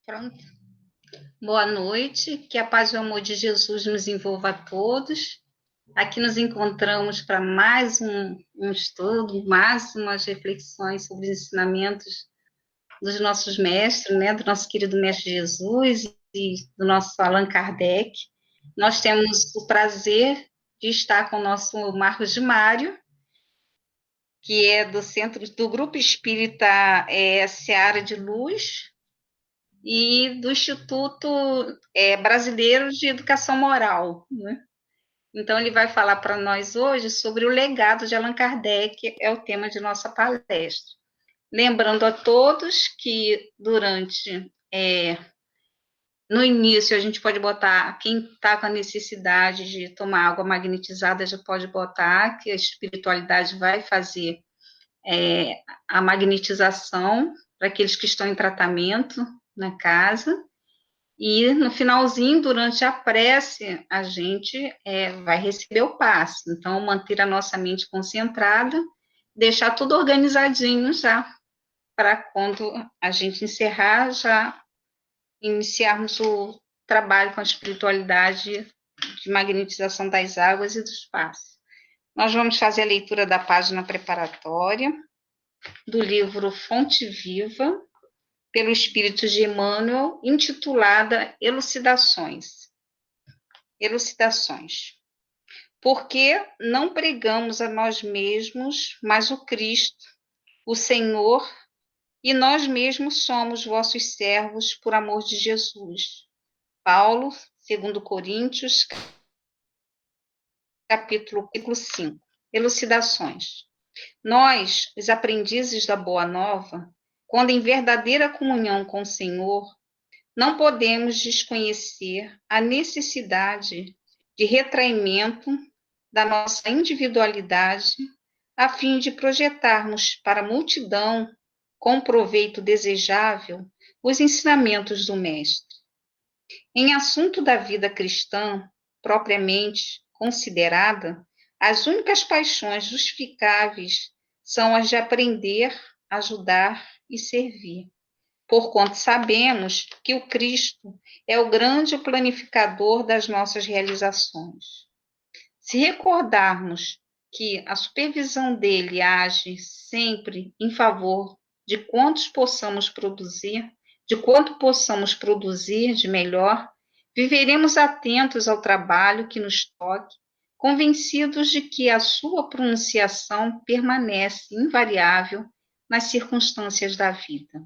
Pronto. Boa noite, que a paz e o amor de Jesus nos envolva a todos. Aqui nos encontramos para mais um estudo, mais umas reflexões sobre os ensinamentos dos nossos mestres, né, do nosso querido Mestre Jesus e do nosso Allan Kardec. Nós temos o prazer de estar com o nosso Marcos de Mário, que é do Centro do Grupo Espírita Seara de Luz, e do Instituto Brasileiro de Educação Moral, né? Então, ele vai falar para nós hoje sobre o legado de Allan Kardec, é o tema de nossa palestra. Lembrando a todos que no início, a gente pode botar, quem está com a necessidade de tomar água magnetizada, já pode botar, que a espiritualidade vai fazer a magnetização para aqueles que estão em tratamento na casa. E no finalzinho, durante a prece, a gente vai receber o passe. Então, manter a nossa mente concentrada, deixar tudo organizadinho já, para quando a gente encerrar, já iniciarmos o trabalho com a espiritualidade de magnetização das águas e dos passes. Nós vamos fazer a leitura da página preparatória do livro Fonte Viva, pelo Espírito de Emmanuel, intitulada Elucidações. Porque não pregamos a nós mesmos, mas o Cristo, o Senhor, e nós mesmos somos vossos servos por amor de Jesus. Paulo, 2 Coríntios, capítulo 5. Elucidações. Nós, os aprendizes da Boa Nova, quando em verdadeira comunhão com o Senhor, não podemos desconhecer a necessidade de retraimento da nossa individualidade, a fim de projetarmos para a multidão, com proveito desejável, os ensinamentos do Mestre. Em assunto da vida cristã, propriamente considerada, as únicas paixões justificáveis são as de aprender, ajudar e servir. Porquanto sabemos que o Cristo é o grande planificador das nossas realizações. Se recordarmos que a supervisão dele age sempre em favor de quanto possamos produzir de melhor, viveremos atentos ao trabalho que nos toque, convencidos de que a sua pronunciação permanece invariável nas circunstâncias da vida.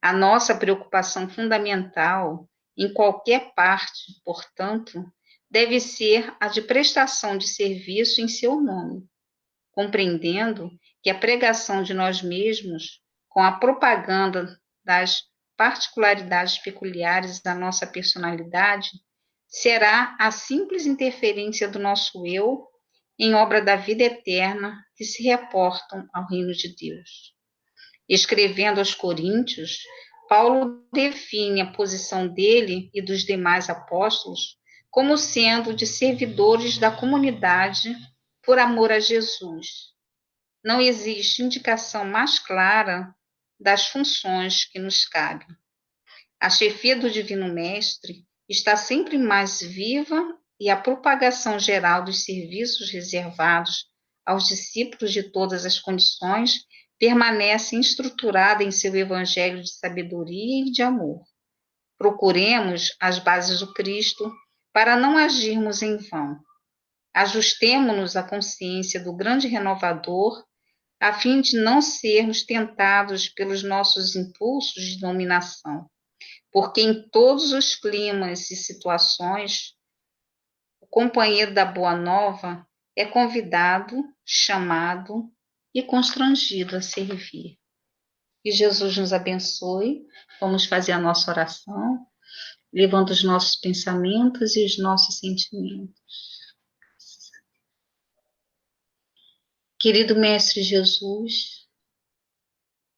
A nossa preocupação fundamental, em qualquer parte, portanto, deve ser a de prestação de serviço em seu nome, compreendendo que a pregação de nós mesmos, com a propaganda das particularidades peculiares da nossa personalidade, será a simples interferência do nosso eu em obra da vida eterna que se reportam ao reino de Deus. Escrevendo aos Coríntios, Paulo define a posição dele e dos demais apóstolos como sendo de servidores da comunidade por amor a Jesus. Não existe indicação mais clara das funções que nos cabem. A chefia do Divino Mestre está sempre mais viva e a propagação geral dos serviços reservados aos discípulos de todas as condições permanece estruturada em seu evangelho de sabedoria e de amor. Procuremos as bases do Cristo para não agirmos em vão. Ajustemo-nos à consciência do grande renovador, a fim de não sermos tentados pelos nossos impulsos de dominação, porque em todos os climas e situações, o companheiro da Boa Nova é convidado, chamado e constrangido a servir. Que Jesus nos abençoe. Vamos fazer a nossa oração, levando os nossos pensamentos e os nossos sentimentos. Querido Mestre Jesus,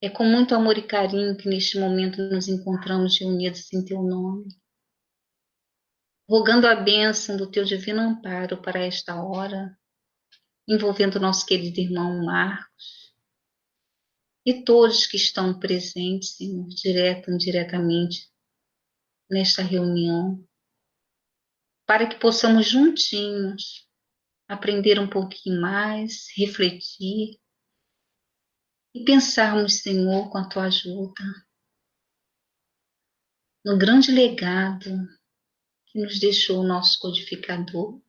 é com muito amor e carinho que neste momento nos encontramos reunidos em Teu nome, rogando a bênção do Teu divino amparo para esta hora, envolvendo nosso querido irmão Marcos e todos que estão presentes, Senhor, direta e indiretamente, nesta reunião, para que possamos juntinhos aprender um pouquinho mais, refletir e pensarmos, Senhor, com a tua ajuda, no grande legado que nos deixou o nosso codificador,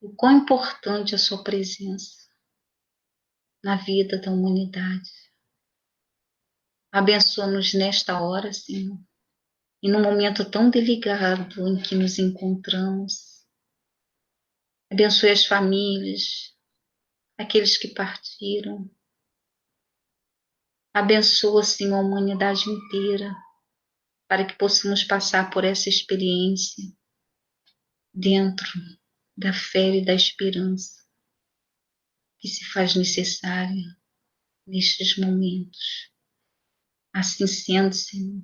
o quão importante a sua presença na vida da humanidade. Abençoa-nos nesta hora, Senhor, e no momento tão delicado em que nos encontramos. Abençoe as famílias, aqueles que partiram. Abençoa, Senhor, a humanidade inteira, para que possamos passar por essa experiência dentro da fé e da esperança que se faz necessária nestes momentos. Assim sendo, Senhor,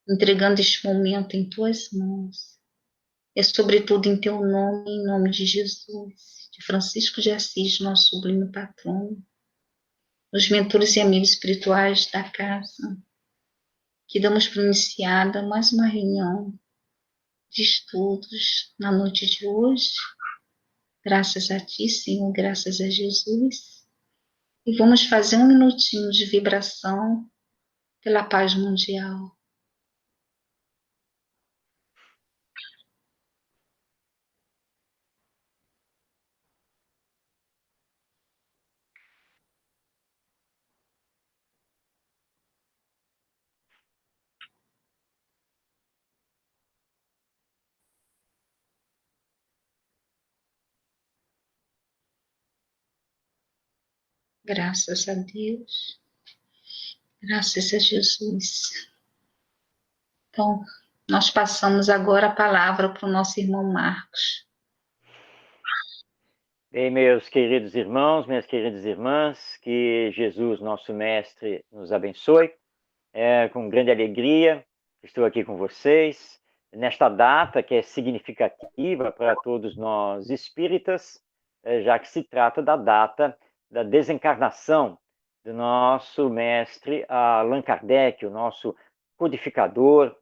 entregando este momento em tuas mãos, é sobretudo em teu nome, em nome de Jesus, de Francisco de Assis, nosso sublime patrono, os mentores e amigos espirituais da casa, que damos por iniciada mais uma reunião de estudos na noite de hoje. Graças a ti, Senhor, graças a Jesus. E vamos fazer um minutinho de vibração pela paz mundial. Graças a Deus. Graças a Jesus. Então, nós passamos agora a palavra para o nosso irmão Marcos. Bem, meus queridos irmãos, minhas queridas irmãs, que Jesus, nosso Mestre, nos abençoe. Com grande alegria, estou aqui com vocês, nesta data que é significativa para todos nós espíritas, já que se trata da data da desencarnação do nosso Mestre Allan Kardec, o nosso codificador,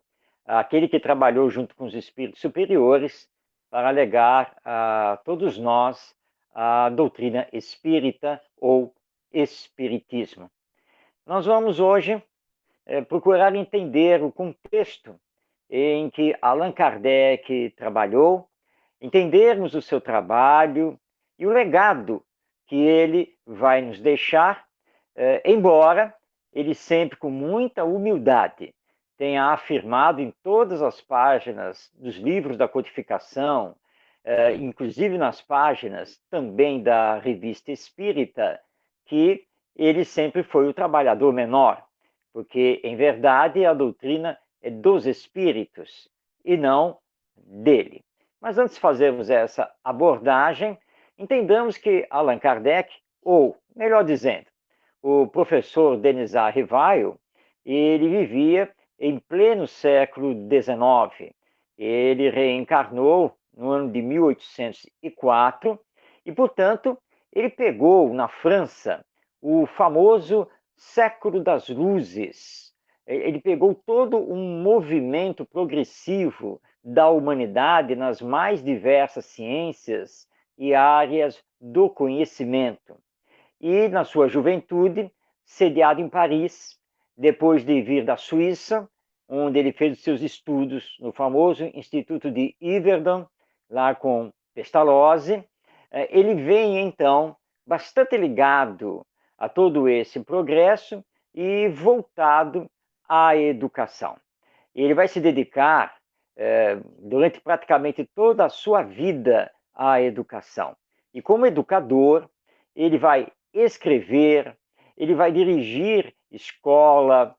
aquele que trabalhou junto com os espíritos superiores para legar a todos nós a doutrina espírita ou espiritismo. Nós vamos hoje procurar entender o contexto em que Allan Kardec trabalhou, entendermos o seu trabalho e o legado que ele vai nos deixar, embora ele sempre com muita humildade tenha afirmado em todas as páginas dos livros da codificação, inclusive nas páginas também da Revista Espírita, que ele sempre foi o trabalhador menor, porque, em verdade, a doutrina é dos espíritos e não dele. Mas antes de fazermos essa abordagem, entendamos que Allan Kardec, ou, melhor dizendo, o professor Denisard Rivail, ele vivia em pleno século XIX. Ele reencarnou no ano de 1804 e, portanto, ele pegou na França o famoso século das luzes. Ele pegou todo um movimento progressivo da humanidade nas mais diversas ciências e áreas do conhecimento. E, na sua juventude, sediado em Paris, depois de vir da Suíça, onde ele fez os seus estudos no famoso Instituto de Yverdon, lá com Pestalozzi, ele vem, então, bastante ligado a todo esse progresso e voltado à educação. Ele vai se dedicar, durante praticamente toda a sua vida, à educação. E como educador, ele vai escrever, ele vai dirigir escola,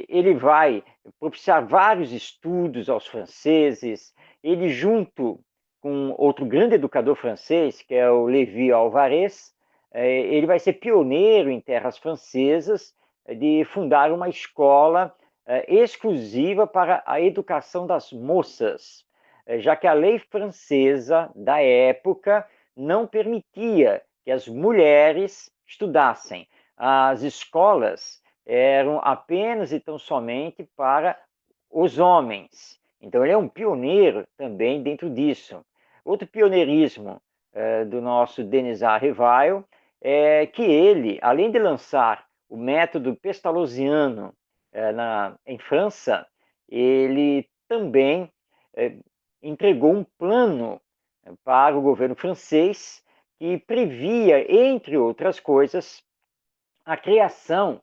ele vai propiciar vários estudos aos franceses. Ele, junto com outro grande educador francês, que é o Lévi Alvarez, ele vai ser pioneiro em terras francesas de fundar uma escola exclusiva para a educação das moças, já que a lei francesa da época não permitia que as mulheres estudassem. As escolas eram apenas e tão somente para os homens. Então, ele é um pioneiro também dentro disso. Outro pioneirismo do nosso Denisar Rivail é que ele, além de lançar o método pestalozziano em França, ele também entregou um plano para o governo francês que previa, entre outras coisas, a criação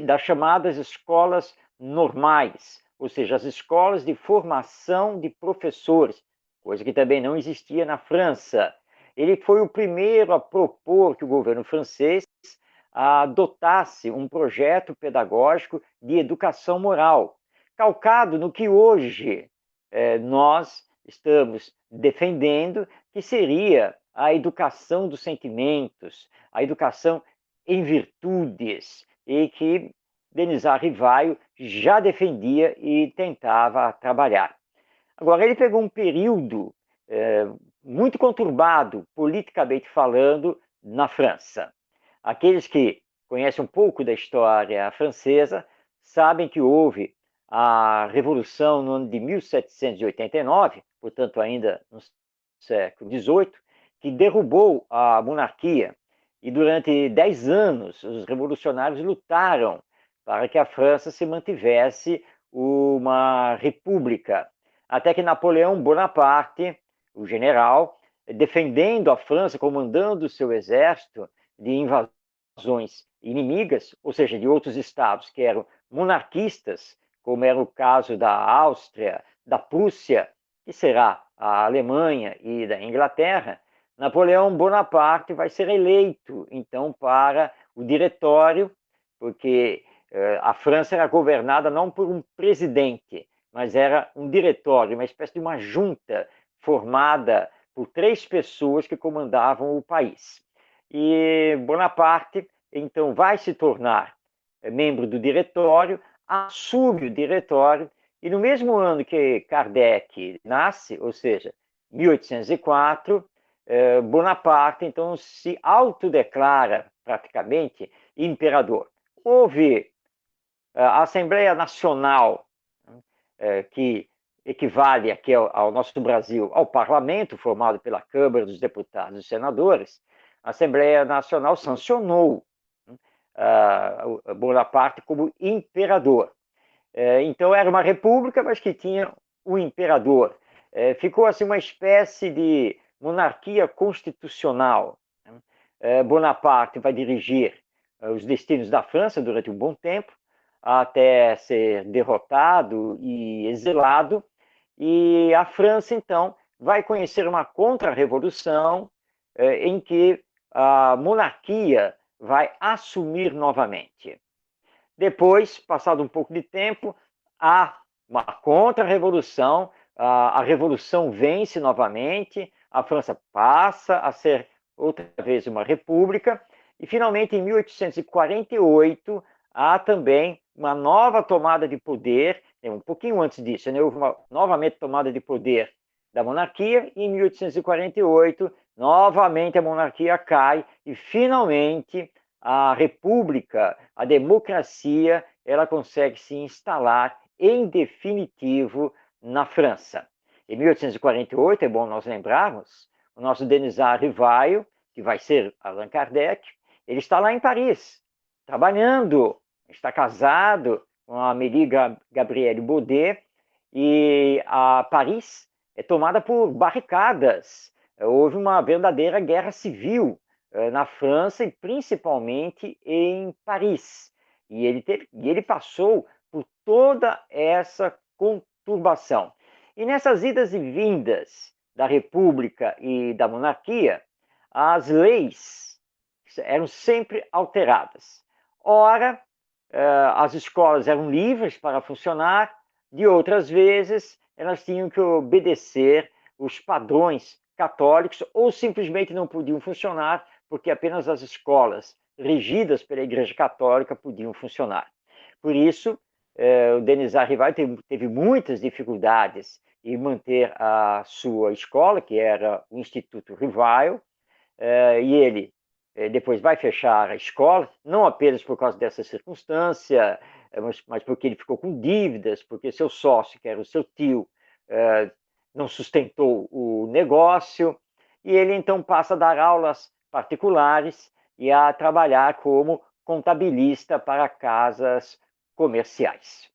das chamadas escolas normais, ou seja, as escolas de formação de professores, coisa que também não existia na França. Ele foi o primeiro a propor que o governo francês adotasse um projeto pedagógico de educação moral, calcado no que hoje nós estamos defendendo, que seria a educação dos sentimentos, a educação em virtudes, e que Denisar Rivaio já defendia e tentava trabalhar. Agora, ele pegou um período muito conturbado, politicamente falando, na França. Aqueles que conhecem um pouco da história francesa sabem que houve a Revolução no ano de 1789, portanto, ainda no século XVIII, que derrubou a monarquia. E durante 10 anos, os revolucionários lutaram para que a França se mantivesse uma república. Até que Napoleão Bonaparte, o general, defendendo a França, comandando o seu exército de invasões inimigas, ou seja, de outros estados que eram monarquistas, como era o caso da Áustria, da Prússia, que será a Alemanha e da Inglaterra, Napoleão Bonaparte vai ser eleito, então, para o diretório, porque a França era governada não por um presidente, mas era um diretório, uma espécie de uma junta formada por 3 pessoas que comandavam o país. E Bonaparte, então, vai se tornar membro do diretório, assume o diretório, e no mesmo ano que Kardec nasce, ou seja, 1804, Bonaparte, então, se autodeclara praticamente imperador. Houve a Assembleia Nacional, que equivale aqui ao nosso Brasil, ao parlamento, formado pela Câmara dos Deputados e Senadores. A Assembleia Nacional sancionou Bonaparte como imperador. Então, era uma república, mas que tinha um imperador. Ficou assim uma espécie de monarquia constitucional. Bonaparte vai dirigir os destinos da França durante um bom tempo, até ser derrotado e exilado, e a França, então, vai conhecer uma contra-revolução em que a monarquia vai assumir novamente. Depois, passado um pouco de tempo, há uma contra-revolução, a revolução vence novamente, a França passa a ser outra vez uma república, e finalmente, em 1848, há também uma nova tomada de poder, um pouquinho antes disso, né? Houve uma novamente tomada de poder da monarquia, e em 1848, novamente a monarquia cai, e finalmente a república, a democracia, ela consegue se instalar em definitivo na França. Em 1848, é bom nós lembrarmos, o nosso Denisar Rivaio, que vai ser Allan Kardec, ele está lá em Paris, trabalhando, está casado com a Amélie Gabrielle Baudet, e a Paris é tomada por barricadas. Houve uma verdadeira guerra civil na França e principalmente em Paris. E ele passou por toda essa conturbação. E nessas idas e vindas da República e da monarquia, as leis eram sempre alteradas. Ora, as escolas eram livres para funcionar, de outras vezes, elas tinham que obedecer os padrões católicos ou simplesmente não podiam funcionar porque apenas as escolas regidas pela Igreja Católica podiam funcionar. Por isso, o Denisar Rivail teve muitas dificuldades em manter a sua escola, que era o Instituto Rivail, e ele depois vai fechar a escola, não apenas por causa dessa circunstância mas porque ele ficou com dívidas, porque seu sócio, que era o seu tio, não sustentou o negócio, e ele então passa a dar aulas particulares e a trabalhar como contabilista para casas comerciais.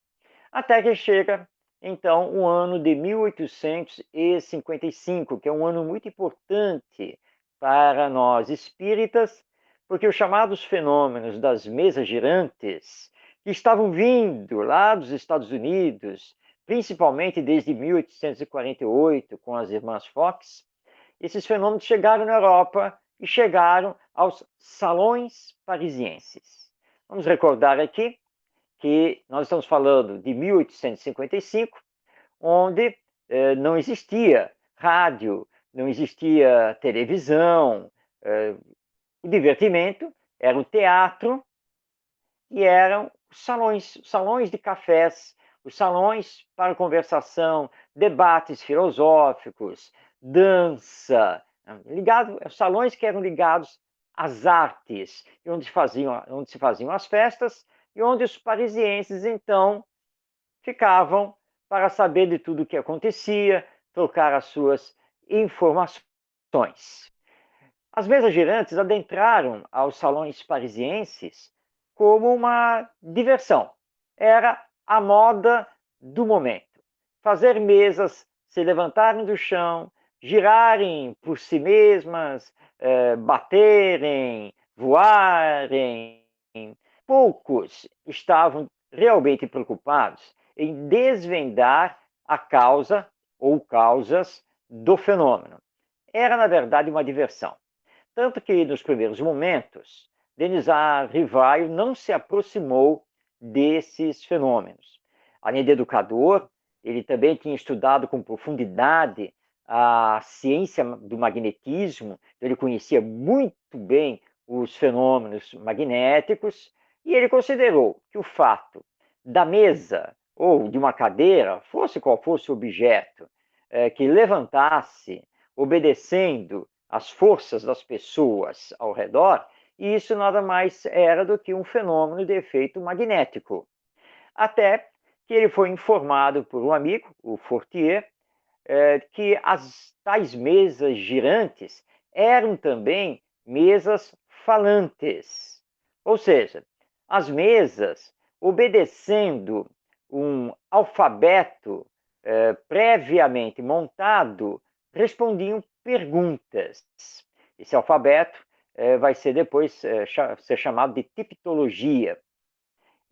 Até que chega, então, o ano de 1855, que é um ano muito importante para nós espíritas, porque os chamados fenômenos das mesas girantes, que estavam vindo lá dos Estados Unidos, principalmente desde 1848, com as irmãs Fox, esses fenômenos chegaram na Europa e chegaram aos salões parisienses. Vamos recordar aqui que nós estamos falando de 1855, onde não existia rádio, não existia televisão, o divertimento era o teatro e eram os salões de cafés, os salões para conversação, debates filosóficos, dança, salões que eram ligados às artes, onde se faziam as festas e onde os parisienses, então, ficavam para saber de tudo o que acontecia, trocar as suas informações. As mesas girantes adentraram aos salões parisienses como uma diversão. Era a moda do momento. Fazer mesas se levantarem do chão, girarem por si mesmas, baterem, voarem. Poucos estavam realmente preocupados em desvendar a causa ou causas do fenômeno. Era, na verdade, uma diversão. Tanto que, nos primeiros momentos, Denisard Rivaio não se aproximou desses fenômenos. Além de educador, ele também tinha estudado com profundidade a ciência do magnetismo, ele conhecia muito bem os fenômenos magnéticos, e ele considerou que o fato da mesa ou de uma cadeira, fosse qual fosse o objeto, que levantasse, obedecendo às forças das pessoas ao redor, e isso nada mais era do que um fenômeno de efeito magnético. Até que ele foi informado por um amigo, o Fortier, que as tais mesas girantes eram também mesas falantes. Ou seja, as mesas, obedecendo um alfabeto previamente montado, respondiam perguntas. Esse alfabeto vai ser depois ser chamado de tipologia.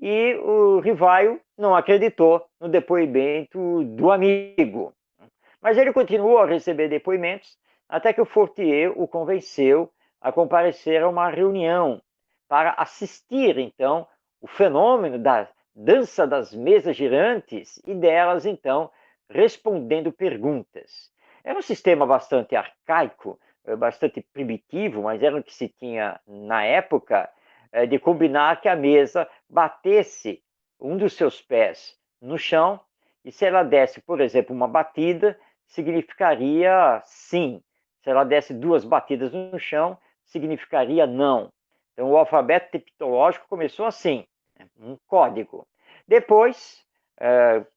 E o Rivaio não acreditou no depoimento do amigo. Mas ele continuou a receber depoimentos até que o Fortier o convenceu a comparecer a uma reunião para assistir, então, o fenômeno da dança das mesas girantes e delas, então, respondendo perguntas. Era um sistema bastante arcaico, bastante primitivo, mas era o que se tinha na época, de combinar que a mesa batesse um dos seus pés no chão e se ela desse, por exemplo, uma batida, significaria sim. Se ela desse 2 batidas no chão, significaria não. Então, o alfabeto tipológico começou assim, um código. Depois,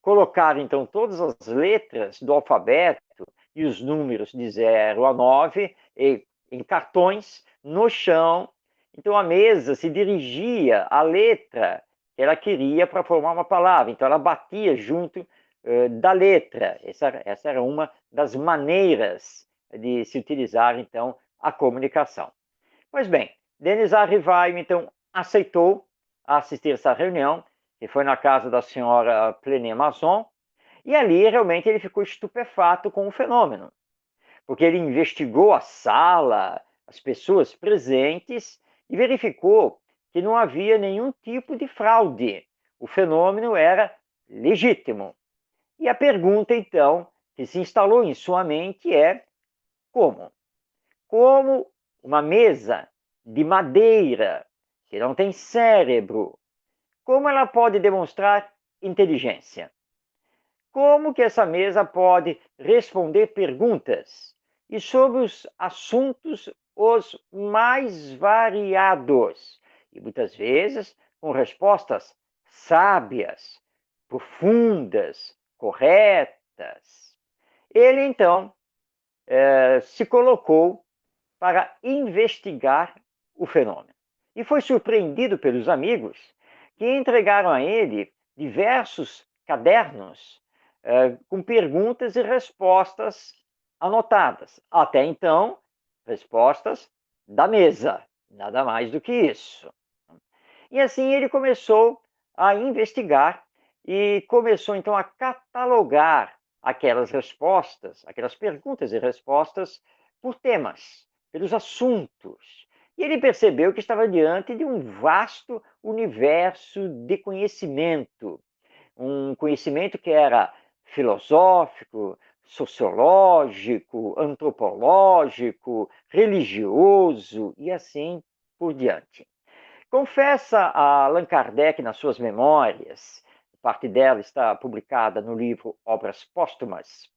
colocaram, então, todas as letras do alfabeto e os números de 0 a 9 em cartões no chão. Então, a mesa se dirigia à letra que ela queria para formar uma palavra. Então, ela batia junto da letra. Essa era uma das maneiras de se utilizar, então, a comunicação. Pois bem, Denisard Rivaio, então, aceitou assistir essa reunião, que foi na casa da senhora Plené Masson, e ali realmente ele ficou estupefato com o fenômeno, porque ele investigou a sala, as pessoas presentes, e verificou que não havia nenhum tipo de fraude. O fenômeno era legítimo. E a pergunta, então, que se instalou em sua mente é: como? Como uma mesa de madeira, que não tem cérebro, como ela pode demonstrar inteligência? Como que essa mesa pode responder perguntas e sobre os assuntos os mais variados? E muitas vezes com respostas sábias, profundas, corretas. Ele, então, se colocou para investigar o fenômeno. E foi surpreendido pelos amigos que entregaram a ele diversos cadernos com perguntas e respostas anotadas. Até então, respostas da mesa, nada mais do que isso. E assim ele começou a investigar e começou então a catalogar aquelas respostas, aquelas perguntas e respostas por temas, pelos assuntos. E ele percebeu que estava diante de um vasto universo de conhecimento, um conhecimento que era filosófico, sociológico, antropológico, religioso e assim por diante. Confessa a Allan Kardec nas suas memórias, parte dela está publicada no livro Obras Póstumas,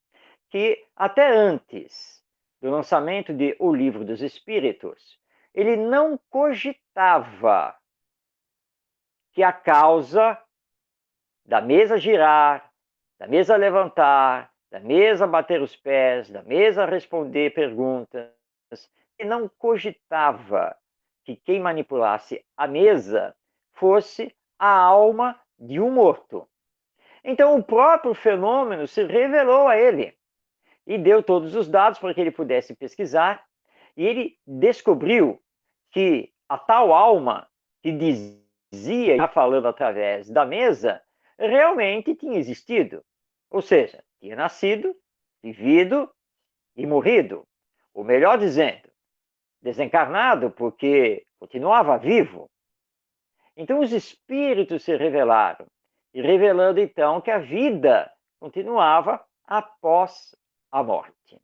que até antes do lançamento de O Livro dos Espíritos, ele não cogitava que a causa da mesa girar, da mesa levantar, da mesa bater os pés, da mesa responder perguntas, ele não cogitava que quem manipulasse a mesa fosse a alma de um morto. Então o próprio fenômeno se revelou a ele e deu todos os dados para que ele pudesse pesquisar, e ele descobriu que a tal alma que dizia, falando através da mesa, realmente tinha existido. Ou seja, tinha nascido, vivido e morrido. Ou melhor dizendo, desencarnado porque continuava vivo. Então os espíritos se revelaram, e revelando então que a vida continuava após a morte.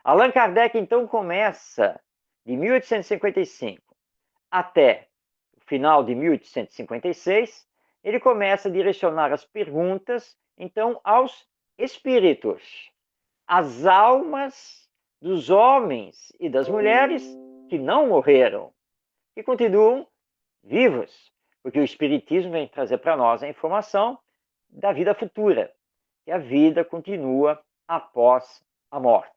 Allan Kardec então começa de 1855 até o final de 1856, ele começa a direcionar as perguntas então aos espíritos, às almas dos homens e das mulheres que não morreram, que continuam vivos, porque o Espiritismo vem trazer para nós a informação da vida futura, que a vida continua após a morte.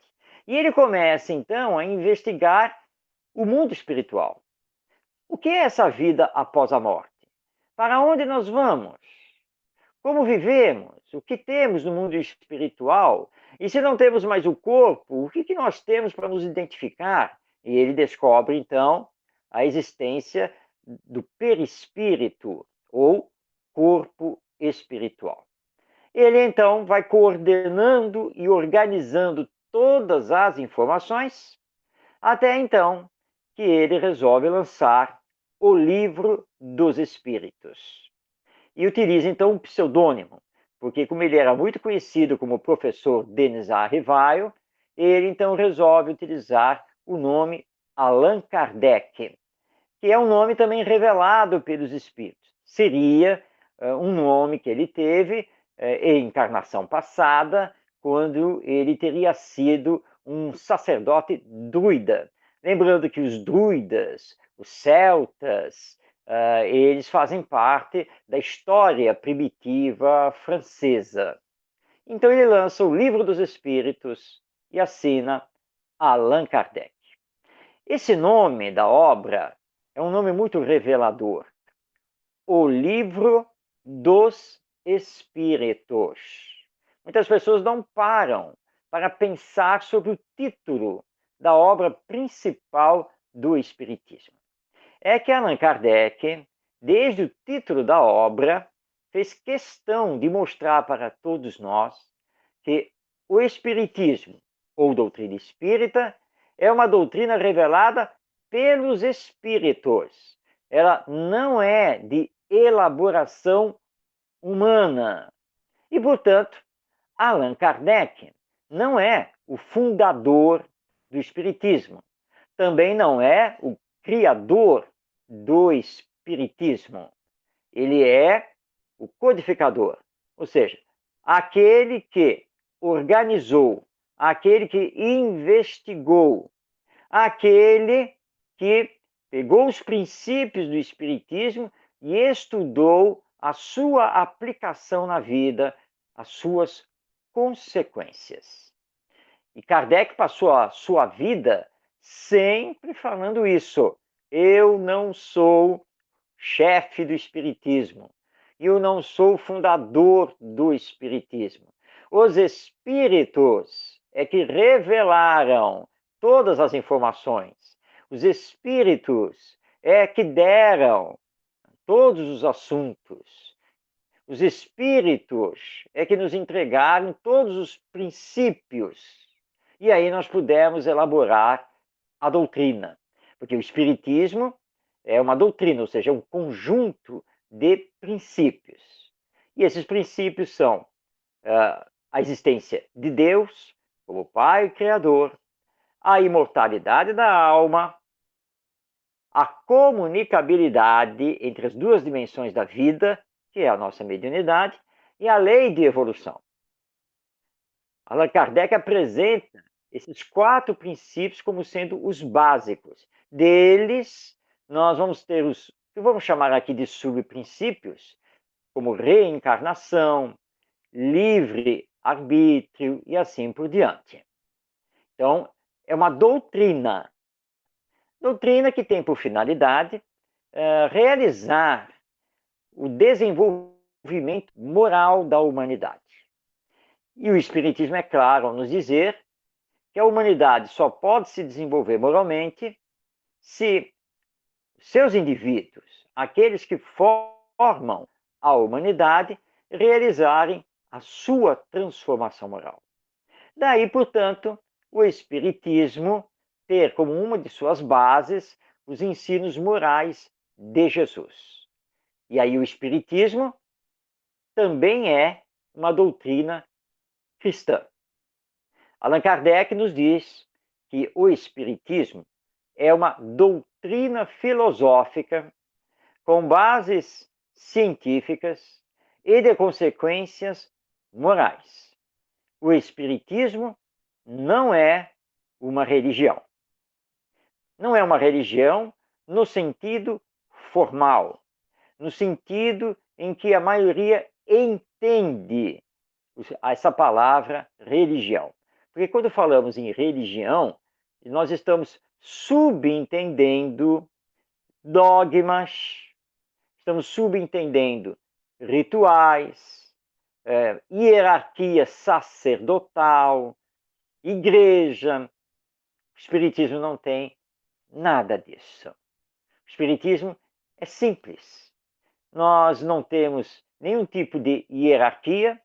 E ele começa então a investigar o mundo espiritual. O que é essa vida após a morte? Para onde nós vamos? Como vivemos? O que temos no mundo espiritual? E se não temos mais o corpo, o que nós temos para nos identificar? E ele descobre, então, a existência do perispírito, ou corpo espiritual. Ele, então, vai coordenando e organizando todas as informações, até então que ele resolve lançar o Livro dos Espíritos. E utiliza, então, um pseudônimo, porque como ele era muito conhecido como professor Denis A. Rivaio, ele, então, resolve utilizar o nome Allan Kardec, que é um nome também revelado pelos espíritos. Seria um nome que ele teve em encarnação passada, quando ele teria sido um sacerdote druida. Lembrando que os druidas, os celtas, eles fazem parte da história primitiva francesa. Então ele lança o Livro dos Espíritos e assina Allan Kardec. Esse nome da obra é um nome muito revelador. O Livro dos Espíritos. Muitas pessoas não param para pensar sobre o título da obra principal do Espiritismo. É que Allan Kardec, desde o título da obra, fez questão de mostrar para todos nós que o Espiritismo, ou doutrina espírita, é uma doutrina revelada pelos espíritos. Ela não é de elaboração humana. E, portanto, Allan Kardec não é o fundador do espiritismo. Também não é o criador do espiritismo. Ele é o codificador, ou seja, aquele que organizou, aquele que investigou, aquele que pegou os princípios do espiritismo e estudou a sua aplicação na vida, as suas consequências. E Kardec passou a sua vida sempre falando isso. Eu não sou chefe do Espiritismo. Eu não sou fundador do Espiritismo. Os Espíritos é que revelaram todas as informações. Os Espíritos é que deram todos os assuntos. Os Espíritos é que nos entregaram todos os princípios. E aí nós pudemos elaborar a doutrina. Porque o Espiritismo é uma doutrina, ou seja, é um conjunto de princípios. E esses princípios são a existência de Deus como Pai e Criador, a imortalidade da alma, a comunicabilidade entre as duas dimensões da vida, que é a nossa mediunidade, e a lei de evolução. Allan Kardec apresenta esses 4 princípios como sendo os básicos. Deles, nós vamos ter os que vamos chamar aqui de subprincípios, como reencarnação, livre-arbítrio e assim por diante. Então, é uma doutrina. Doutrina que tem por finalidade realizar o desenvolvimento moral da humanidade. E o Espiritismo é claro ao nos dizer que a humanidade só pode se desenvolver moralmente se seus indivíduos, aqueles que formam a humanidade, realizarem a sua transformação moral. Daí, portanto, o Espiritismo ter como uma de suas bases os ensinos morais de Jesus. E aí o Espiritismo também é uma doutrina cristã. Allan Kardec nos diz que o Espiritismo é uma doutrina filosófica com bases científicas e de consequências morais. O Espiritismo não é uma religião. Não é uma religião no sentido formal, no sentido em que a maioria entende essa palavra religião. Porque quando falamos em religião, nós estamos subentendendo dogmas, estamos subentendendo rituais, hierarquia sacerdotal, igreja. O Espiritismo não tem nada disso. O Espiritismo é simples. Nós não temos nenhum tipo de hierarquia,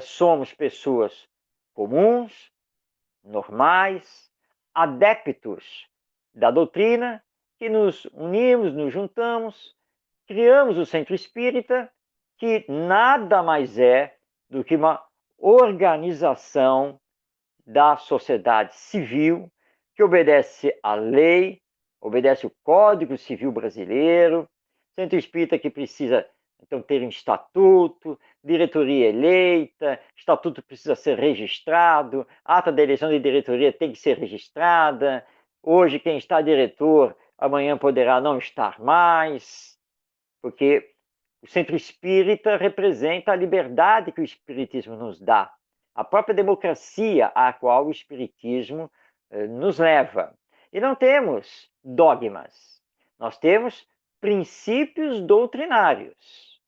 somos pessoas comuns, normais, adeptos da doutrina, que nos unimos, nos juntamos, criamos o Centro Espírita, que nada mais é do que uma organização da sociedade civil que obedece à lei, obedece o Código Civil Brasileiro, Centro Espírita que precisa então ter um estatuto, diretoria eleita, estatuto precisa ser registrado, ata da eleição de diretoria tem que ser registrada, hoje quem está diretor, amanhã poderá não estar mais, porque o Centro Espírita representa a liberdade que o Espiritismo nos dá, a própria democracia à qual o Espiritismo nos leva. E não temos dogmas, nós temos princípios doutrinários,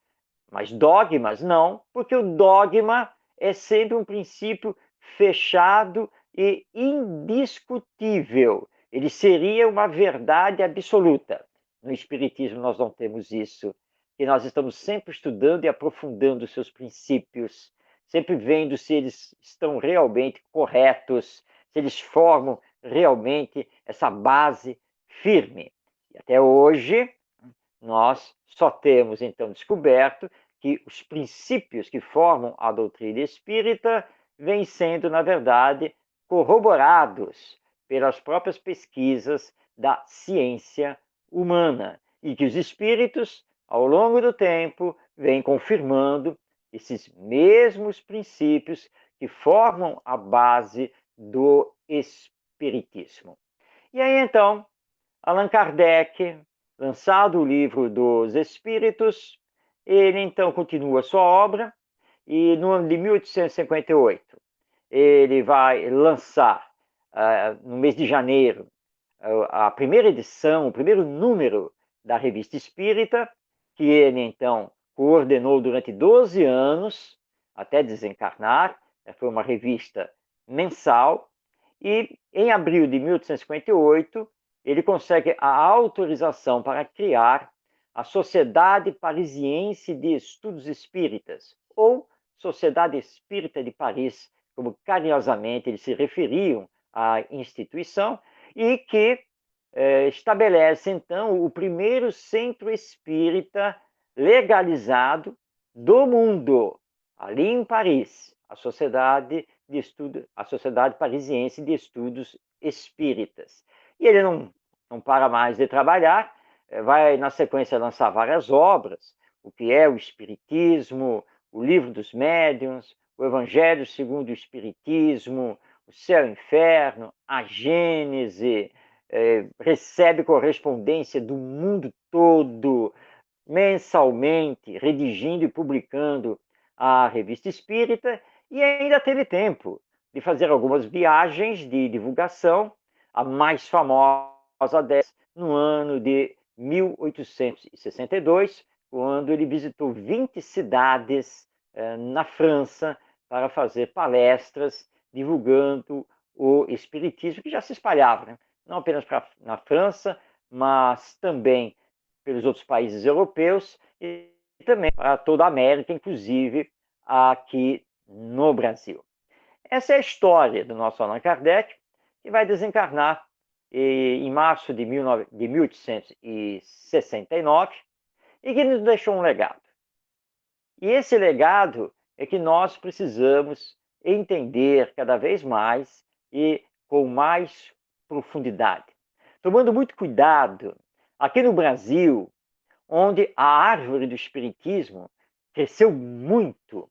mas dogmas não, porque o dogma é sempre um princípio fechado e indiscutível. Ele seria uma verdade absoluta. No Espiritismo nós não temos isso, e nós estamos sempre estudando e aprofundando os seus princípios, sempre vendo se eles estão realmente corretos, se eles formam realmente essa base firme. E até hoje, nós só temos então descoberto que os princípios que formam a doutrina espírita vêm sendo, na verdade, corroborados pelas próprias pesquisas da ciência humana e que os espíritos, ao longo do tempo, vêm confirmando esses mesmos princípios que formam a base do espiritismo. E aí, então, Allan Kardec, lançado o livro dos Espíritos, Ele então continua a sua obra e no ano de 1858 ele vai lançar, no mês de janeiro, a primeira edição, o primeiro número da Revista Espírita, que ele então coordenou durante 12 anos, até desencarnar. Foi uma revista mensal. E em abril de 1858, ele consegue a autorização para criar a Sociedade Parisiense de Estudos Espíritas, ou Sociedade Espírita de Paris, como carinhosamente eles se referiam à instituição, e que estabelece, então, o primeiro centro espírita legalizado do mundo, ali em Paris, a Sociedade Parisiense de Estudos Espíritas. E ele não para mais de trabalhar, vai, na sequência, lançar várias obras, o que é o Espiritismo, o Livro dos Médiuns, o Evangelho segundo o Espiritismo, o Céu e o Inferno, a Gênese, recebe correspondência do mundo todo, mensalmente, redigindo e publicando a Revista Espírita, e ainda teve tempo de fazer algumas viagens de divulgação, a mais famosa delas no ano de 1862, quando ele visitou 20 cidades na França para fazer palestras divulgando o Espiritismo, que já se espalhava, né? Não apenas na França, mas também pelos outros países europeus e também para toda a América, inclusive aqui no Brasil. Essa é a história do nosso Allan Kardec, que vai desencarnar em março de 1869 e que nos deixou um legado. E esse legado é que nós precisamos entender cada vez mais e com mais profundidade. Tomando muito cuidado, aqui no Brasil, onde a árvore do Espiritismo cresceu muito,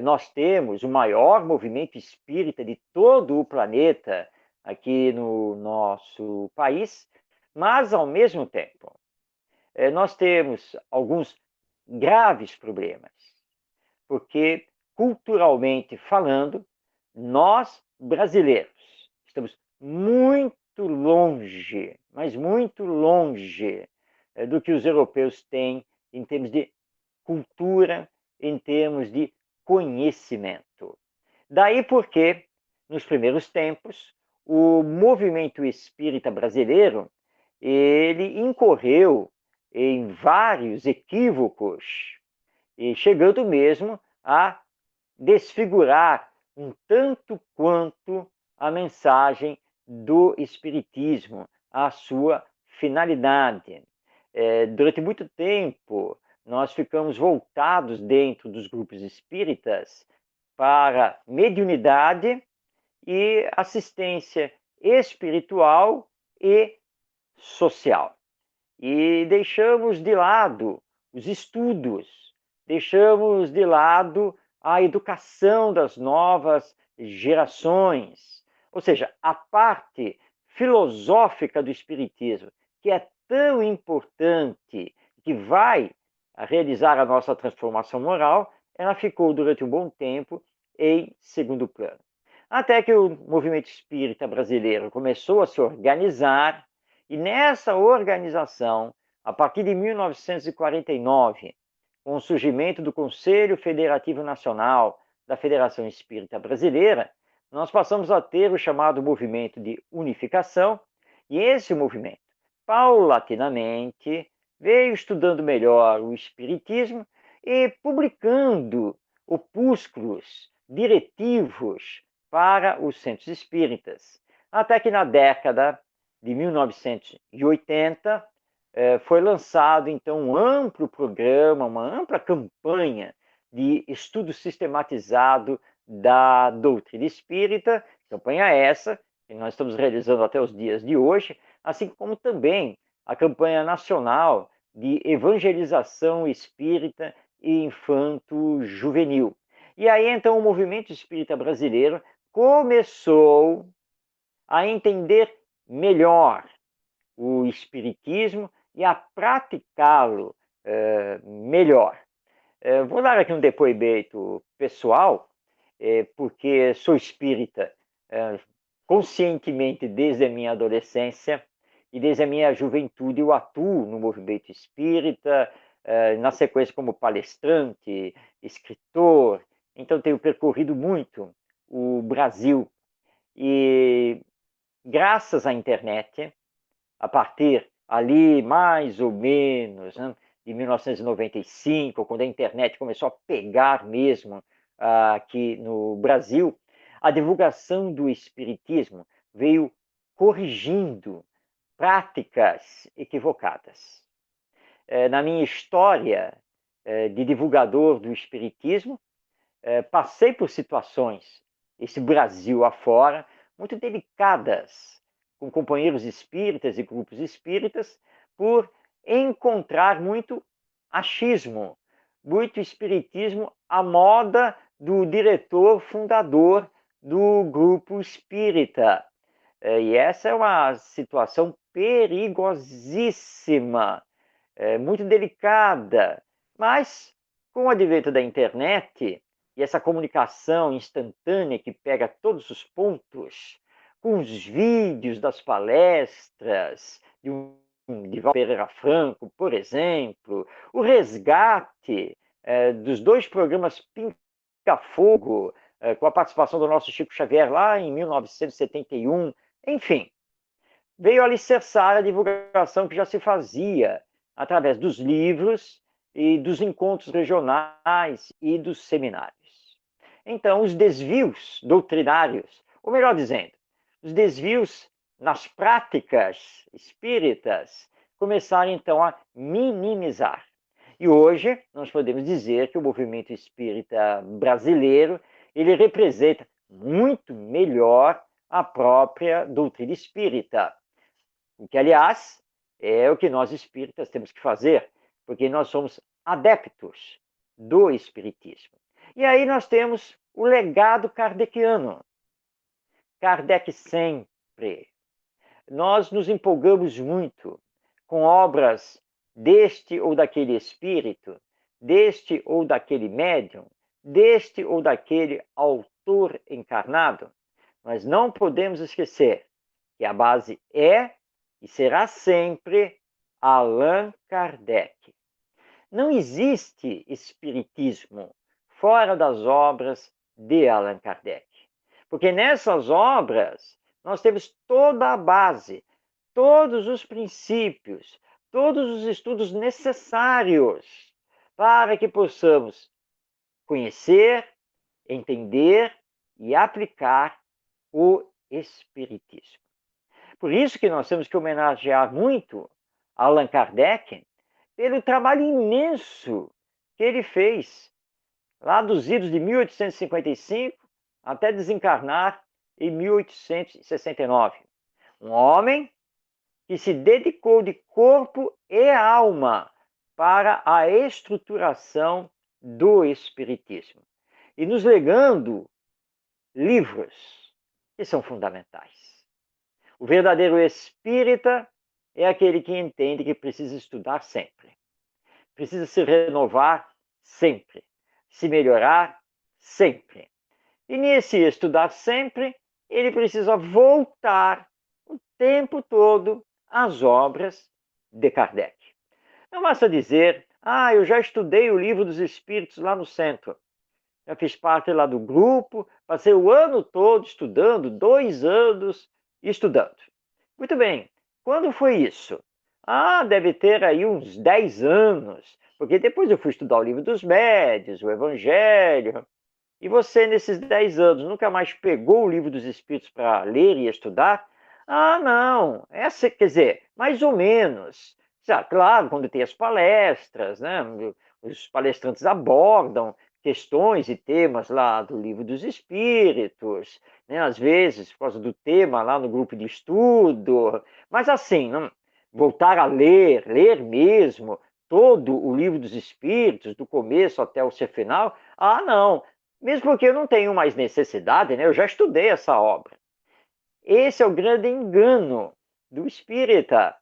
nós temos o maior movimento espírita de todo o planeta aqui no nosso país, mas, ao mesmo tempo, nós temos alguns graves problemas, porque, culturalmente falando, nós, brasileiros, estamos muito longe, mas muito longe do que os europeus têm em termos de cultura, em termos de conhecimento. Daí porque, nos primeiros tempos, o movimento espírita brasileiro ele incorreu em vários equívocos, e chegando mesmo a desfigurar um tanto quanto a mensagem do Espiritismo, a sua finalidade. Durante muito tempo, nós ficamos voltados dentro dos grupos espíritas para mediunidade e assistência espiritual e social. E deixamos de lado os estudos, deixamos de lado a educação das novas gerações, ou seja, a parte filosófica do Espiritismo, que é tão importante, que vai realizar a nossa transformação moral, ela ficou durante um bom tempo em segundo plano. Até que o movimento espírita brasileiro começou a se organizar, e nessa organização, a partir de 1949, com o surgimento do Conselho Federativo Nacional da Federação Espírita Brasileira, nós passamos a ter o chamado movimento de unificação, e esse movimento, paulatinamente, veio estudando melhor o Espiritismo e publicando opúsculos diretivos para os centros espíritas. Até que na década de 1980, foi lançado, então, um amplo programa, uma ampla campanha de estudo sistematizado da doutrina espírita, campanha essa que nós estamos realizando até os dias de hoje, assim como também a campanha nacional de evangelização espírita e infanto-juvenil. E aí, então, o movimento espírita brasileiro começou a entender melhor o espiritismo e a praticá-lo melhor. Vou dar aqui um depoimento pessoal, porque sou espírita conscientemente desde a minha adolescência e desde a minha juventude eu atuo no movimento espírita, na sequência como palestrante, escritor, então tenho percorrido muito o Brasil e graças à internet, a partir ali mais ou menos, né, de 1995, quando a internet começou a pegar mesmo aqui no Brasil, a divulgação do espiritismo veio corrigindo práticas equivocadas. Na minha história de divulgador do espiritismo, passei por situações, esse Brasil afora, muito delicadas, com companheiros espíritas e grupos espíritas, por encontrar muito achismo, muito espiritismo à moda do diretor fundador do grupo espírita. E essa é uma situação perigosíssima, muito delicada, mas com o advento da internet e essa comunicação instantânea que pega todos os pontos, com os vídeos das palestras de Val Pereira Franco, por exemplo, o resgate dos dois programas Pinga Fogo, com a participação do nosso Chico Xavier lá em 1971, enfim, veio alicerçar a divulgação que já se fazia através dos livros e dos encontros regionais e dos seminários. Então, os desvios doutrinários, ou melhor dizendo, os desvios nas práticas espíritas, começaram então a minimizar. E hoje nós podemos dizer que o movimento espírita brasileiro, ele representa muito melhor a própria doutrina espírita. O que, aliás, é o que nós espíritas temos que fazer, porque nós somos adeptos do espiritismo. E aí nós temos o legado kardeciano. Kardec sempre. Nós nos empolgamos muito com obras deste ou daquele espírito, deste ou daquele médium, deste ou daquele autor encarnado, mas não podemos esquecer que a base é e será sempre Allan Kardec. Não existe espiritismo fora das obras de Allan Kardec, porque nessas obras nós temos toda a base, todos os princípios, todos os estudos necessários para que possamos conhecer, entender e aplicar o espiritismo. Por isso que nós temos que homenagear muito Allan Kardec pelo trabalho imenso que ele fez, lá dos idos de 1855 até desencarnar em 1869. Um homem que se dedicou de corpo e alma para a estruturação do espiritismo e nos legando livros que são fundamentais. O verdadeiro espírita é aquele que entende que precisa estudar sempre, precisa se renovar sempre, se melhorar sempre. E nesse estudar sempre, ele precisa voltar o tempo todo às obras de Kardec. Não basta dizer, eu já estudei o Livro dos Espíritos lá no centro. Já fiz parte lá do grupo, passei o ano todo estudando, 2 anos estudando. Muito bem, quando foi isso? Deve ter aí uns 10 anos, porque depois eu fui estudar o Livro dos Médiuns, o Evangelho. E você, nesses 10 anos, nunca mais pegou o Livro dos Espíritos para ler e estudar? Não, quer dizer, mais ou menos. Claro, quando tem as palestras, né? Os palestrantes abordam questões e temas lá do Livro dos Espíritos, né? Às vezes, por causa do tema lá no grupo de estudo, mas assim, não, voltar a ler mesmo, todo o Livro dos Espíritos, do começo até o seu final, não, mesmo porque eu não tenho mais necessidade, né? Eu já estudei essa obra. Esse é o grande engano do espírita.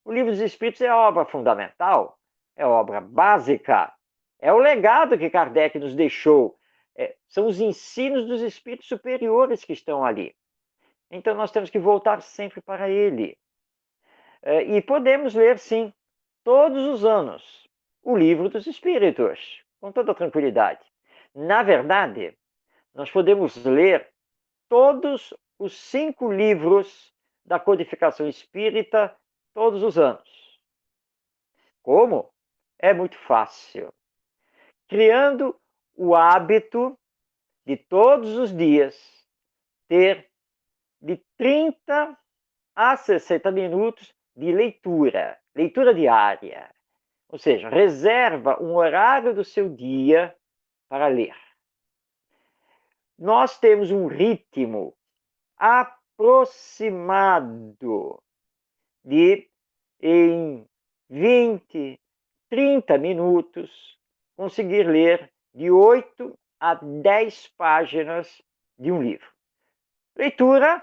O Livro dos Espíritos é a obra fundamental, é a obra básica, É o legado que Kardec nos deixou. São os ensinos dos espíritos superiores que estão ali. Então nós temos que voltar sempre para ele. E podemos ler, sim, todos os anos, o Livro dos Espíritos, com toda tranquilidade. Na verdade, nós podemos ler todos os 5 livros da codificação espírita todos os anos. Como? É muito fácil. Criando o hábito de todos os dias ter de 30 a 60 minutos de leitura diária. Ou seja, reserva um horário do seu dia para ler. Nós temos um ritmo aproximado de, em 20, 30 minutos, conseguir ler de 8 a 10 páginas de um livro. Leitura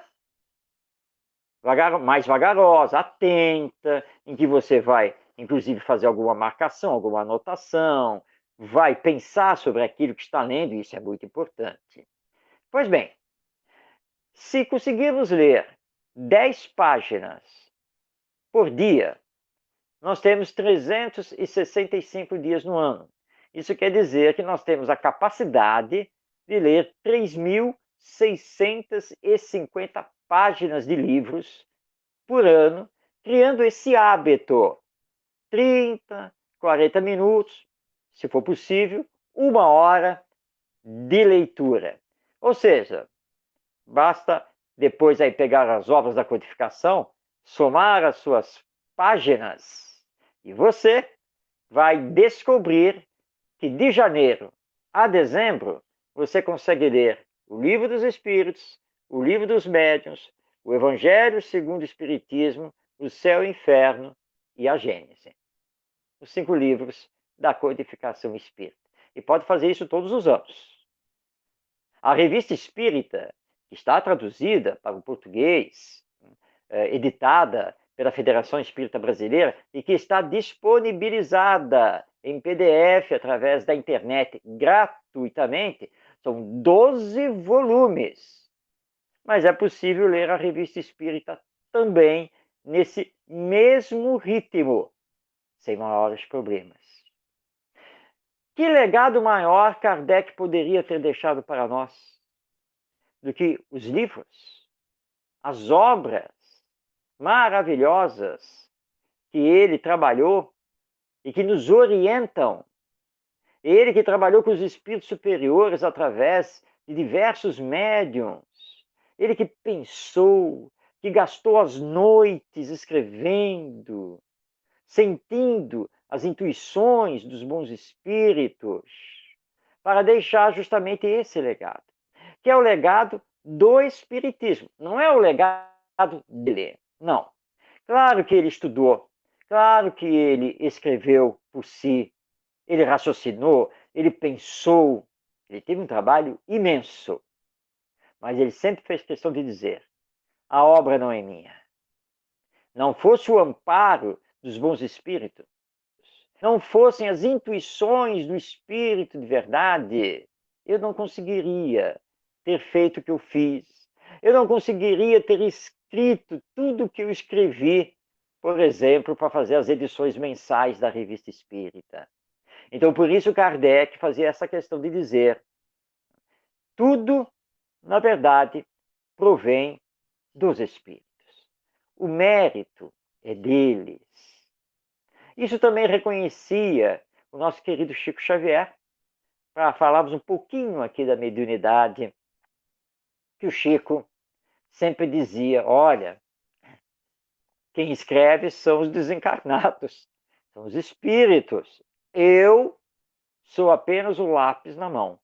mais vagarosa, atenta, em que você vai, inclusive, fazer alguma marcação, alguma anotação, vai pensar sobre aquilo que está lendo, e isso é muito importante. Pois bem, se conseguirmos ler 10 páginas por dia, nós temos 365 dias no ano. Isso quer dizer que nós temos a capacidade de ler 3.650 páginas de livros por ano, criando esse hábito. 30, 40 minutos, se for possível, 1 hora de leitura. Ou seja, basta depois aí pegar as obras da codificação, somar as suas páginas e você vai descobrir que de janeiro a dezembro você consegue ler o Livro dos Espíritos, o Livro dos Médiuns, o Evangelho segundo o Espiritismo, o Céu e o Inferno e a Gênese. Os 5 livros da codificação espírita. E pode fazer isso todos os anos. A Revista Espírita, que está traduzida para o português, editada pela Federação Espírita Brasileira e que está disponibilizada em PDF através da internet gratuitamente, são 12 volumes. Mas é possível ler a Revista Espírita também nesse mesmo ritmo, sem maiores problemas. Que legado maior Kardec poderia ter deixado para nós do que os livros, as obras maravilhosas que ele trabalhou e que nos orientam? Ele que trabalhou com os espíritos superiores através de diversos médiuns, ele que pensou, que gastou as noites escrevendo, sentindo as intuições dos bons espíritos, para deixar justamente esse legado, que é o legado do espiritismo. Não é o legado dele, não. Claro que ele estudou, claro que ele escreveu por si, ele raciocinou, ele pensou, ele teve um trabalho imenso. Mas ele sempre fez questão de dizer: a obra não é minha. Não fosse o amparo dos bons espíritos, não fossem as intuições do espírito de verdade, eu não conseguiria ter feito o que eu fiz. Eu não conseguiria ter escrito tudo o que eu escrevi, por exemplo, para fazer as edições mensais da Revista Espírita. Então, por isso, Kardec fazia essa questão de dizer: tudo, na verdade, provém dos espíritos. O mérito é deles. Isso também reconhecia o nosso querido Chico Xavier, para falarmos um pouquinho aqui da mediunidade, que o Chico sempre dizia: olha, quem escreve são os desencarnados, são os espíritos. Eu sou apenas o lápis na mão.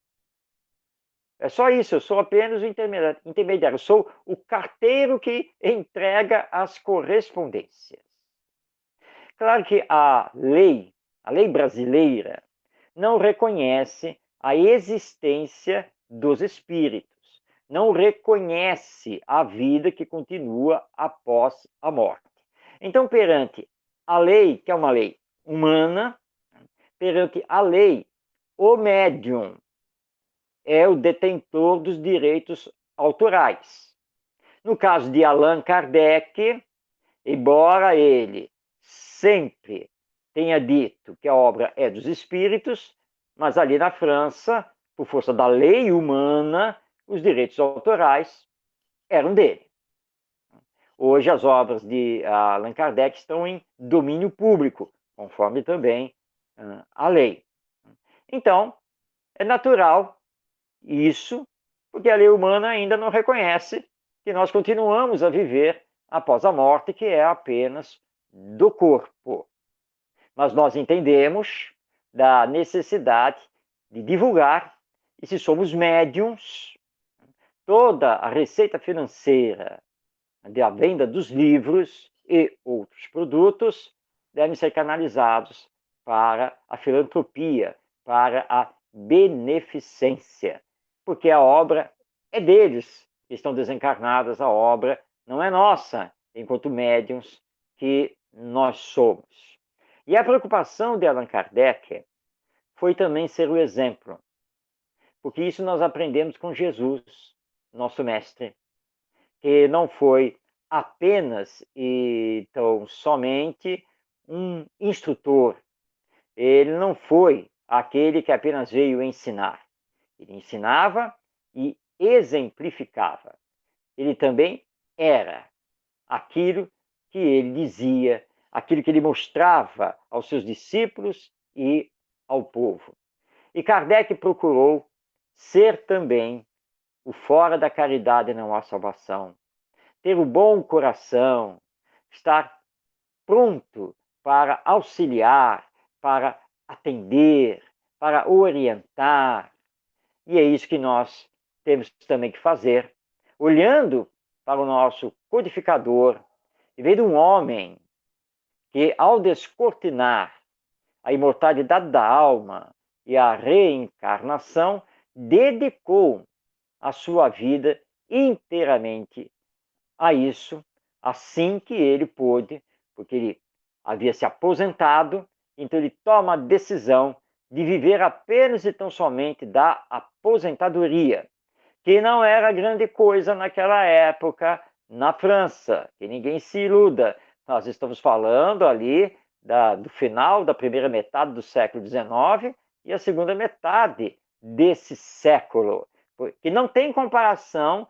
É só isso, eu sou apenas o intermediário, eu sou o carteiro que entrega as correspondências. Claro que a lei brasileira, não reconhece a existência dos espíritos, não reconhece a vida que continua após a morte. Então, perante a lei, que é uma lei humana, perante a lei o médium é o detentor dos direitos autorais. No caso de Allan Kardec, embora ele sempre tenha dito que a obra é dos espíritos, mas ali na França, por força da lei humana, os direitos autorais eram dele. Hoje as obras de Allan Kardec estão em domínio público, conforme também a lei. Então, é natural isso, porque a lei humana ainda não reconhece que nós continuamos a viver após a morte, que é apenas do corpo. Mas nós entendemos da necessidade de divulgar, e se somos médiums, toda a receita financeira da venda dos livros e outros produtos devem ser canalizados para a filantropia, para a beneficência, porque a obra é deles, que estão desencarnadas, a obra não é nossa, enquanto médiums que nós somos. E a preocupação de Allan Kardec foi também ser o exemplo, porque isso nós aprendemos com Jesus, nosso mestre, que não foi apenas e tão somente um instrutor. Ele não foi aquele que apenas veio ensinar. Ele ensinava e exemplificava. Ele também era aquilo que ele dizia, aquilo que ele mostrava aos seus discípulos e ao povo. E Kardec procurou ser também o fora da caridade não há salvação, ter o bom coração, estar pronto para auxiliar, para atender, para orientar. E é isso que nós temos também que fazer, olhando para o nosso codificador e vendo um homem que, ao descortinar a imortalidade da alma e a reencarnação, dedicou a sua vida inteiramente a isso, assim que ele pôde, porque ele havia se aposentado, então ele toma a decisão de viver apenas e tão somente da aposentadoria, que não era grande coisa naquela época na França, que ninguém se iluda. Nós estamos falando ali do final da primeira metade do século XIX e a segunda metade desse século, que não tem comparação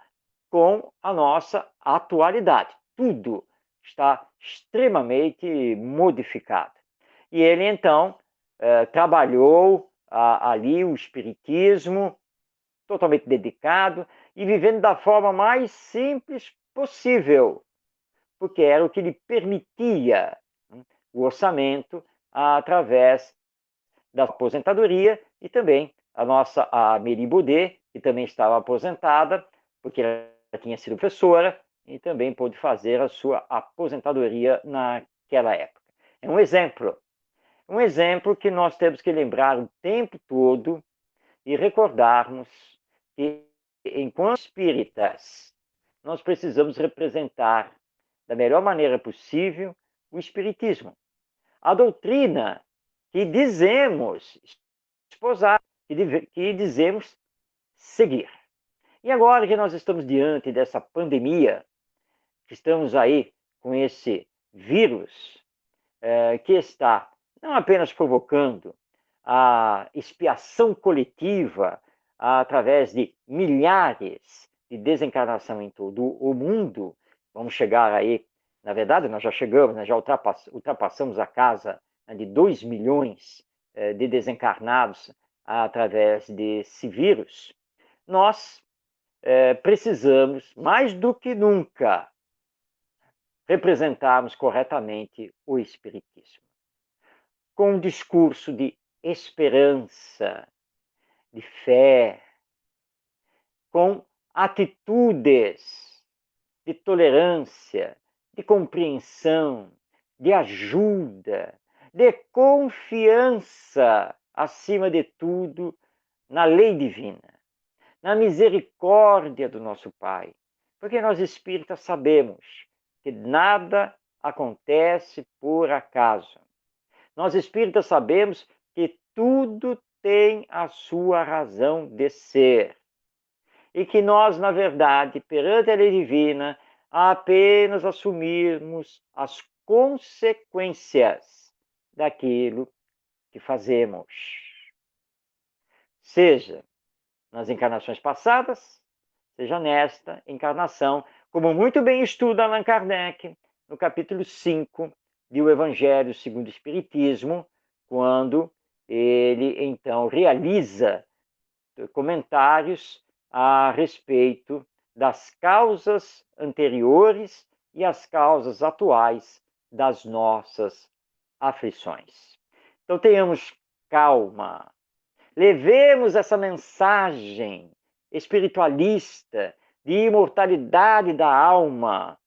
com a nossa atualidade. Tudo está extremamente modificado. E ele, então, trabalhou ali o espiritismo, totalmente dedicado e vivendo da forma mais simples possível, porque era o que lhe permitia o orçamento através da aposentadoria e também a Amélie Baudet, que também estava aposentada, porque ela tinha sido professora e também pôde fazer a sua aposentadoria naquela época. É um exemplo que nós temos que lembrar o tempo todo e recordarmos que, enquanto espíritas, nós precisamos representar da melhor maneira possível o espiritismo. A doutrina que dizemos esposar, que dizemos seguir. E agora que nós estamos diante dessa pandemia, que estamos aí com esse vírus que está não apenas provocando a expiação coletiva através de milhares de desencarnação em todo o mundo, vamos chegar aí, na verdade nós já chegamos, já ultrapassamos a casa de 2 milhões de desencarnados através desse vírus, nós precisamos, mais do que nunca, representarmos corretamente o Espiritismo, com um discurso de esperança, de fé, com atitudes de tolerância, de compreensão, de ajuda, de confiança, acima de tudo, na lei divina, na misericórdia do nosso Pai. Porque nós espíritas sabemos que nada acontece por acaso. Nós espíritas sabemos que tudo tem a sua razão de ser. E que nós, na verdade, perante a lei divina, apenas assumirmos as consequências daquilo que fazemos. Seja nas encarnações passadas, seja nesta encarnação, como muito bem estuda Allan Kardec no capítulo 5 de O Evangelho segundo o Espiritismo, quando ele então realiza comentários a respeito das causas anteriores e as causas atuais das nossas aflições. Então tenhamos calma, levemos essa mensagem espiritualista de imortalidade da alma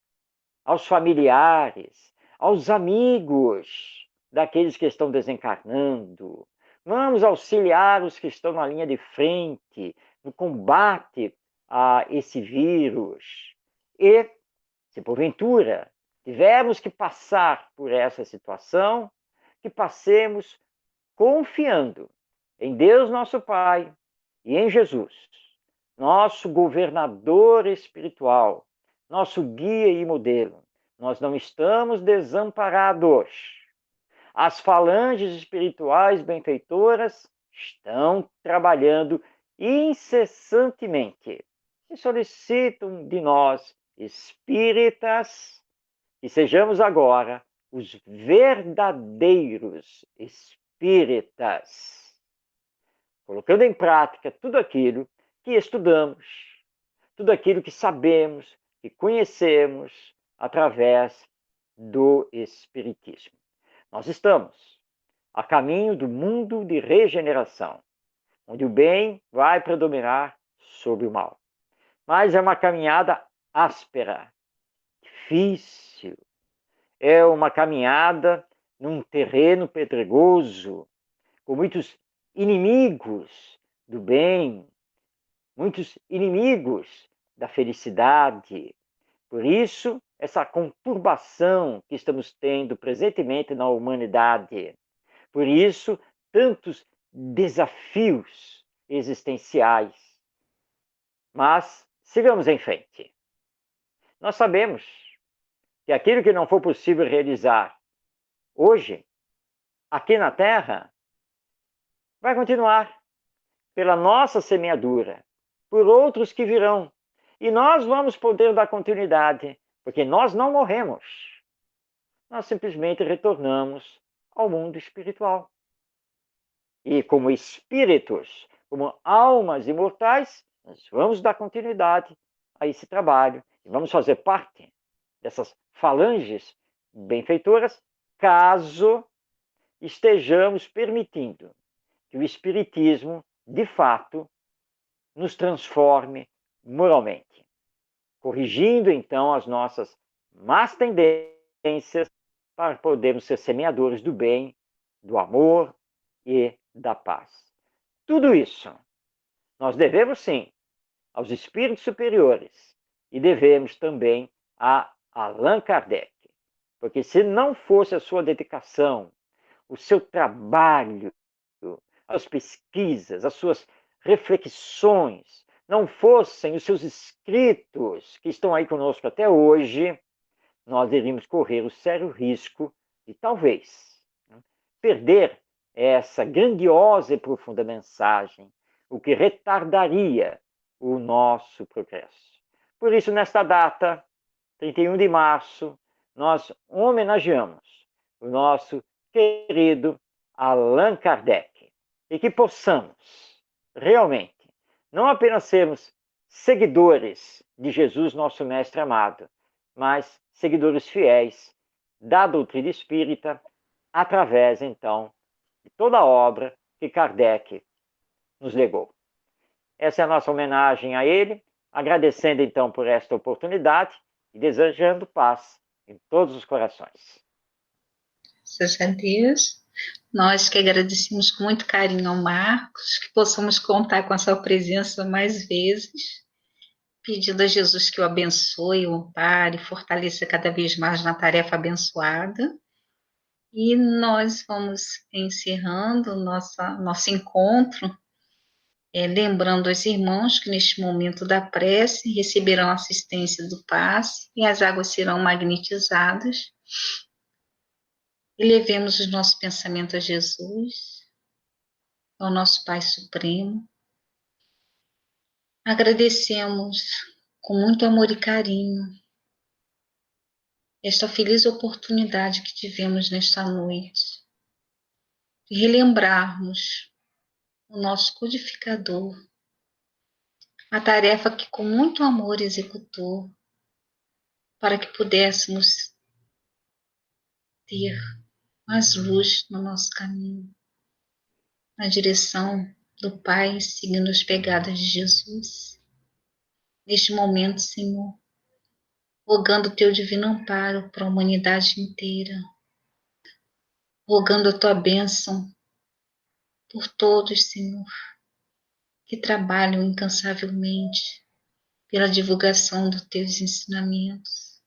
aos familiares, aos amigos daqueles que estão desencarnando. Vamos auxiliar os que estão na linha de frente, no combate a esse vírus. E, se porventura tivermos que passar por essa situação, que passemos confiando em Deus nosso Pai e em Jesus, nosso governador espiritual, nosso guia e modelo. Nós não estamos desamparados. As falanges espirituais benfeitoras estão trabalhando incessantemente e solicitam de nós, espíritas, que sejamos agora os verdadeiros espíritas, colocando em prática tudo aquilo que estudamos, tudo aquilo que sabemos, que conhecemos através do Espiritismo. Nós estamos a caminho do mundo de regeneração, onde o bem vai predominar sobre o mal. Mas é uma caminhada áspera, difícil. É uma caminhada num terreno pedregoso, com muitos inimigos do bem, muitos inimigos da felicidade. Por isso, essa conturbação que estamos tendo presentemente na humanidade. Por isso, tantos desafios existenciais. Mas sigamos em frente. Nós sabemos que aquilo que não for possível realizar hoje, aqui na Terra, vai continuar pela nossa semeadura, por outros que virão. E nós vamos poder dar continuidade, porque nós não morremos. Nós simplesmente retornamos ao mundo espiritual. E como espíritos, como almas imortais, nós vamos dar continuidade a esse trabalho e vamos fazer parte dessas falanges benfeitoras, caso estejamos permitindo que o Espiritismo, de fato, nos transforme moralmente, corrigindo então as nossas más tendências para podermos ser semeadores do bem, do amor e da paz. Tudo isso nós devemos sim aos espíritos superiores e devemos também a Allan Kardec, porque se não fosse a sua dedicação, o seu trabalho, as pesquisas, as suas reflexões, não fossem os seus escritos que estão aí conosco até hoje, nós iríamos correr o sério risco de talvez perder essa grandiosa e profunda mensagem, o que retardaria o nosso progresso. Por isso, nesta data, 31 de março, nós homenageamos o nosso querido Allan Kardec e que possamos realmente não apenas sermos seguidores de Jesus, nosso mestre amado, mas seguidores fiéis da doutrina espírita através, então, de toda a obra que Kardec nos legou. Essa é a nossa homenagem a ele, agradecendo, então, por esta oportunidade e desejando paz em todos os corações. Graças a Deus. Nós que agradecemos com muito carinho ao Marcos, que possamos contar com a sua presença mais vezes, pedindo a Jesus que o abençoe, o ampare, fortaleça cada vez mais na tarefa abençoada. E nós vamos encerrando nosso encontro, lembrando aos irmãos que neste momento da prece receberão assistência do passe e as águas serão magnetizadas. E levemos o nosso pensamento a Jesus, ao nosso Pai Supremo. Agradecemos com muito amor e carinho esta feliz oportunidade que tivemos nesta noite de relembrarmos o nosso codificador, a tarefa que com muito amor executou para que pudéssemos ter mais luz no nosso caminho, na direção do Pai, seguindo as pegadas de Jesus. Neste momento, Senhor, rogando o teu divino amparo para a humanidade inteira, rogando a tua bênção por todos, Senhor, que trabalham incansavelmente pela divulgação dos teus ensinamentos,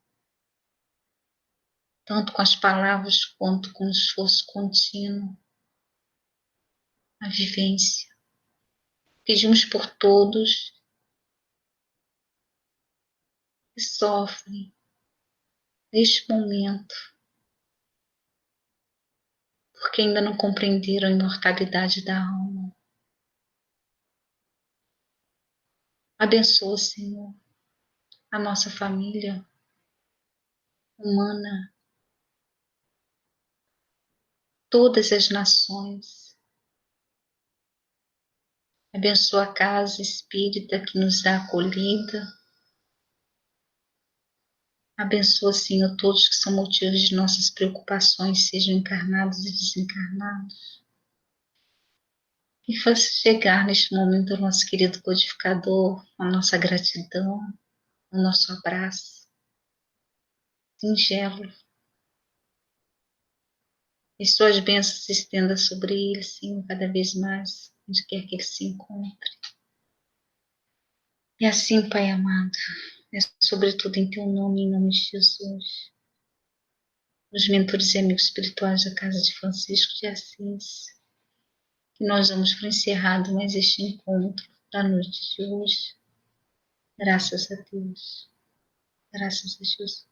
tanto com as palavras quanto com o esforço contínuo, a vivência. Pedimos por todos que sofrem neste momento, porque ainda não compreenderam a imortalidade da alma. Abençoa, Senhor, a nossa família humana, todas as nações. Abençoa a casa espírita que nos dá acolhida. Abençoa, Senhor, todos que são motivos de nossas preocupações, sejam encarnados e desencarnados. E faça chegar neste momento ao nosso querido codificador a nossa gratidão, o nosso abraço singelo. E suas bênçãos se estendam sobre ele, Senhor, cada vez mais, onde quer que ele se encontre. E assim, Pai amado, é sobretudo em teu nome, em nome de Jesus, os mentores e amigos espirituais da casa de Francisco de Assis, que nós damos por encerrado mais este encontro da noite de hoje. Graças a Deus. Graças a Jesus.